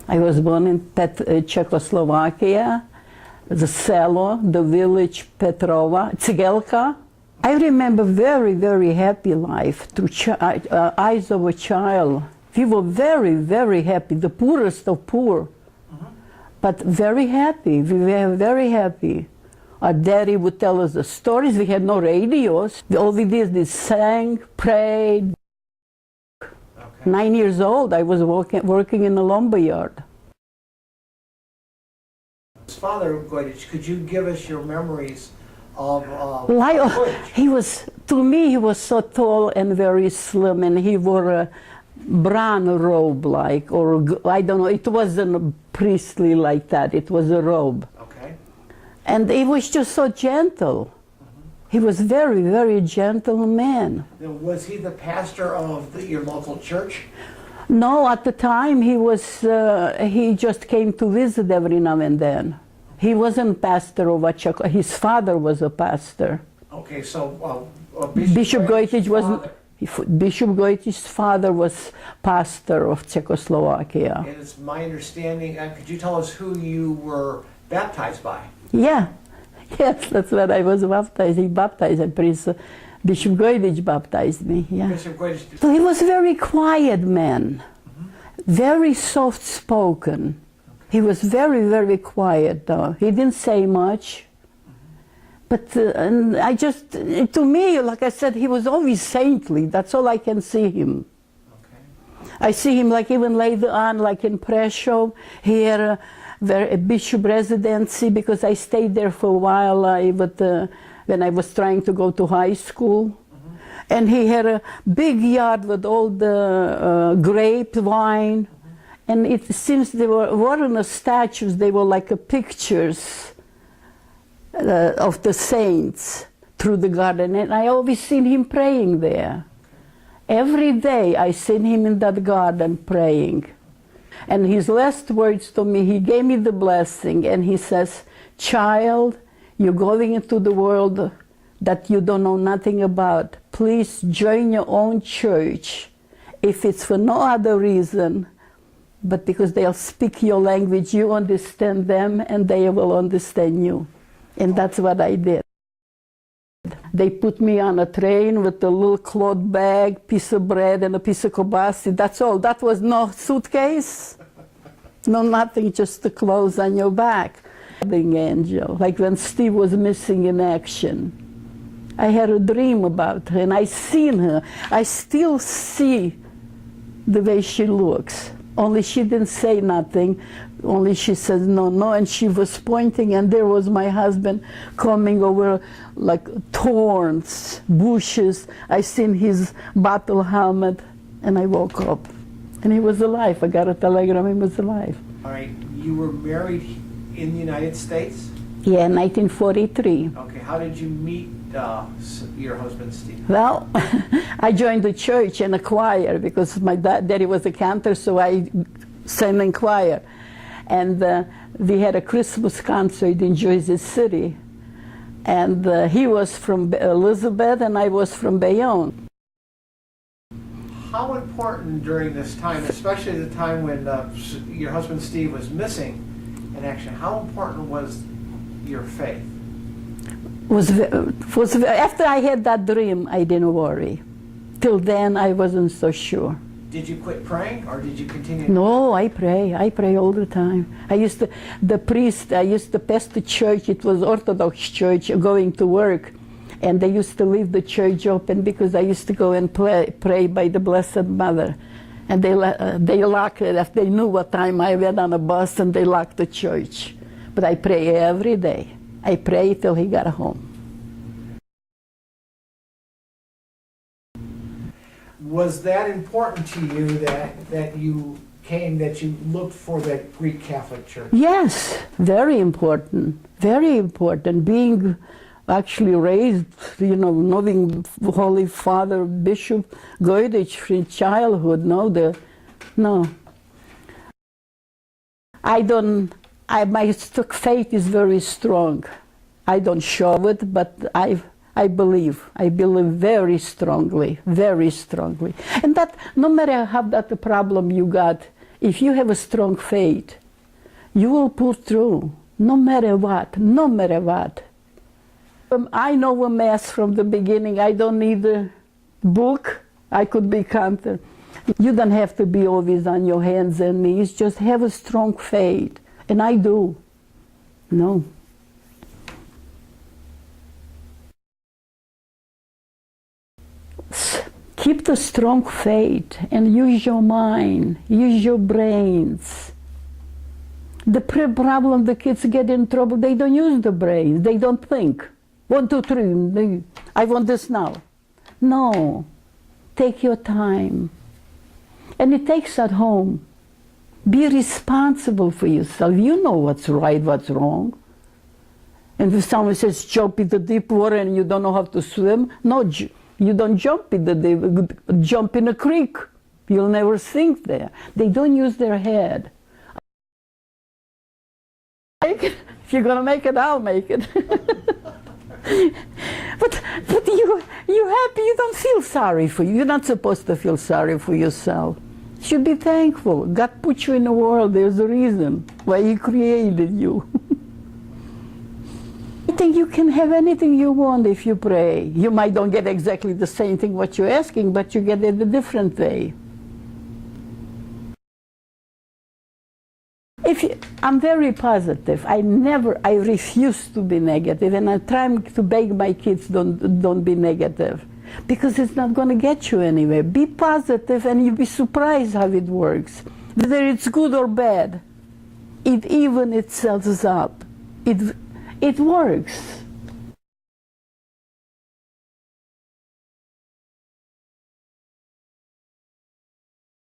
I was born in Czechoslovakia, the Selo, the village Petrova, Cigelka. I remember very, very happy life through eyes of a child. We were very, very happy, the poorest of poor, but very happy. We were very happy. Our daddy would tell us the stories. We had no radios. All we did is sang, prayed. Okay. 9 years old, I was working in a lumber yard. Father, could you give us your memories of he was, to me, he was so tall and very slim, and he wore a brown robe, like, or I don't know, it wasn't priestly like that, it was a robe. Okay. And he was just so gentle. He was very, very gentle man. Now, was he the pastor of your local church? No, at the time he was, he just came to visit every now and then. He wasn't pastor of Eparchial. His father was a pastor. Okay, so Bishop Goitich's wasn't. Bishop Goitich's father was pastor of Czechoslovakia. And it's my understanding. Could you tell us who you were baptized by? Yeah, yes, that's what I was baptized. He baptized a priest. Bishop Goitich baptized me. Yeah. Bishop Goitich. So he was a very quiet man, very soft-spoken. He was very, very quiet, though. He didn't say much. But and I just, to me, like I said, he was always saintly. That's all I can see him. Okay. I see him like even later on, like in Prešov, he had a bishop residency, because I stayed there for a while when I was trying to go to high school. And he had a big yard with all the grapevine. And it seems they weren't statues, they were like pictures of the saints through the garden. And I always seen him praying there. Every day I seen him in that garden praying. And his last words to me, he gave me the blessing, and he says, "Child, you're going into the world that you don't know nothing about. Please join your own church. If it's for no other reason, but because they'll speak your language, you understand them, and they will understand you." And that's what I did. They put me on a train with a little cloth bag, piece of bread, and a piece of kibasi. That's all. That was no suitcase, no nothing, just the clothes on your back. The angel, like when Steve was missing in action. I had a dream about her, and I seen her. I still see the way she looks. Only she didn't say nothing, only she says no, no, and she was pointing, and there was my husband coming over like thorns, bushes. I seen his battle helmet, and I woke up. And he was alive. I got a telegram, he was alive. All right, you were married in the United States? Yeah, 1943. Okay, how did you meet your husband, Steve? Well, I joined the church and a choir, because my daddy was a cantor, so I sang in choir. And we had a Christmas concert in Jersey City. And he was from Elizabeth, and I was from Bayonne. How important during this time, especially the time when your husband Steve was missing in action, how important was your faith? After I had that dream, I didn't worry. Till then, I wasn't so sure. Did you quit praying, or did you continue? No, I pray. I pray all the time. I used to pass the church. It was Orthodox church, going to work. And they used to leave the church open, because I used to go and pray by the Blessed Mother. And they locked it. If they knew what time I went on a bus, and they locked the church. But I pray every day. I prayed till he got home. Was that important to you that you came, that you looked for that Greek Catholic Church? Yes, very important. Very important. Being actually raised, you know, knowing Holy Father Bishop Goitich in childhood, no. My faith is very strong. I don't show it, but I believe very strongly, very strongly. And that no matter how that problem you got, if you have a strong faith, you will pull through, no matter what, no matter what. I know a mess from the beginning. I don't need a book. I could be counted. You don't have to be always on your hands and knees. Just have a strong faith. And I do. No. Keep the strong faith and use your mind, use your brains. The problem the kids get in trouble, they don't use the brains, they don't think. 1, 2, 3, I want this now. No, take your time. And it takes at home. Be responsible for yourself. You know what's right, what's wrong. And if someone says jump in the deep water and you don't know how to swim, no, you don't jump in the deep, jump in a creek. You'll never sink there. They don't use their head. If you're gonna make it, I'll make it. But you happy, you don't feel sorry for you. You're not supposed to feel sorry for yourself. You should be thankful. God put you in the world, there's a reason why He created you. I think you can have anything you want if you pray. You might don't get exactly the same thing what you're asking, but you get it a different way. I'm very positive. I refuse to be negative, and I'm trying to beg my kids don't be negative, because it's not going to get you anywhere. Be positive, and you'll be surprised how it works. Whether it's good or bad, it evens itself up. It works.